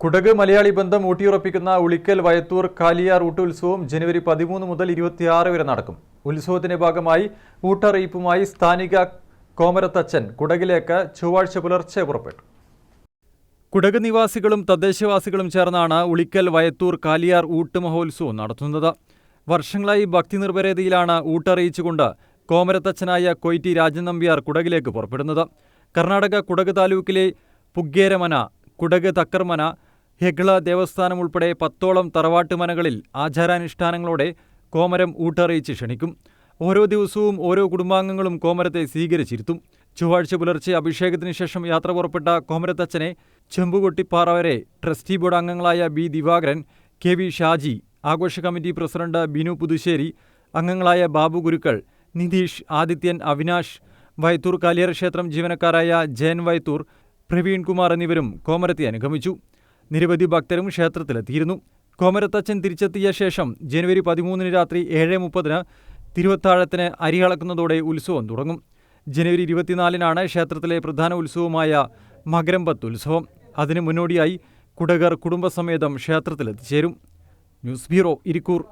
കുടക് മലയാളി ബന്ധം ഊട്ടിയുറപ്പിക്കുന്ന ഉളിക്കൽ വയത്തൂർ കാലിയാർ ഊട്ടുത്സവം ജനുവരി 13 മുതൽ 26 വരെ നടക്കും. ഉത്സവത്തിന്റെ ഭാഗമായി ഊട്ടറിയിപ്പുമായി സ്ഥാനിക കോമരത്തച്ഛൻ കുടകിലേക്ക് ചൊവ്വാഴ്ച പുലർച്ചെ പുറപ്പെട്ടു. കുടക് നിവാസികളും തദ്ദേശവാസികളും ചേർന്നാണ് ഉളിക്കൽ വയത്തൂർ കാലിയാർ ഊട്ട് മഹോത്സവം നടത്തുന്നത്. വർഷങ്ങളായി ഭക്തി നിർഭരതയിലാണ് ഊട്ടറിയിച്ചുകൊണ്ട് കോമരത്തച്ഛനായ കൊയ്റ്റി രാജൻ നമ്പ്യാർ കുടകിലേക്ക് പുറപ്പെടുന്നത്. കർണാടക കുടക് താലൂക്കിലെ പുഗ്ഗേരമന, കുടക് തക്കർമന, ഹെഗ്ള ദേവസ്ഥാനം ഉൾപ്പെടെ 10ഓളം തറവാട്ട് മനകളിൽ ആചാരാനുഷ്ഠാനങ്ങളോടെ കോമരം ഊട്ടറിയിച്ച് ക്ഷണിക്കും. ഓരോ ദിവസവും ഓരോ കുടുംബാംഗങ്ങളും കോമരത്തെ സ്വീകരിച്ചിരുത്തും. ചൊവ്വാഴ്ച പുലർച്ചെ അഭിഷേകത്തിന് ശേഷം യാത്ര പുറപ്പെട്ട കോമരത്തച്ഛനെ ചെമ്പുകൊട്ടിപ്പാറ വരെ ട്രസ്റ്റി ബോർഡ് അംഗങ്ങളായ B Divakaran, K V Shaji, ആഘോഷ കമ്മിറ്റി പ്രസിഡന്റ് ബിനു പുതുശ്ശേരി, അംഗങ്ങളായ ബാബു ഗുരുക്കൾ, നിതീഷ്, ആദിത്യൻ, അവിനാഷ്, വയത്തൂർ കാലിയാർ ക്ഷേത്രം ജീവനക്കാരായ ജയൻ വയത്തൂർ, പ്രവീൺ കുമാർ എന്നിവരും കോമരത്തെ അനുഗമിച്ചു. നിരവധി ഭക്തരും ക്ഷേത്രത്തിലെത്തിയിരുന്നു. കോമരത്തച്ഛൻ തിരിച്ചെത്തിയ ശേഷം ജനുവരി 13 രാത്രി 7:30 തിരുവത്താഴത്തിന് അരിയളക്കുന്നതോടെ ഉത്സവം തുടങ്ങും. ജനുവരി 24 ക്ഷേത്രത്തിലെ പ്രധാന ഉത്സവമായ മകരമ്പത്ത് ഉത്സവം. അതിനു മുന്നോടിയായി കുടകർ കുടുംബസമേതം ക്ഷേത്രത്തിലെത്തിച്ചേരും. News bureau, Irikkur.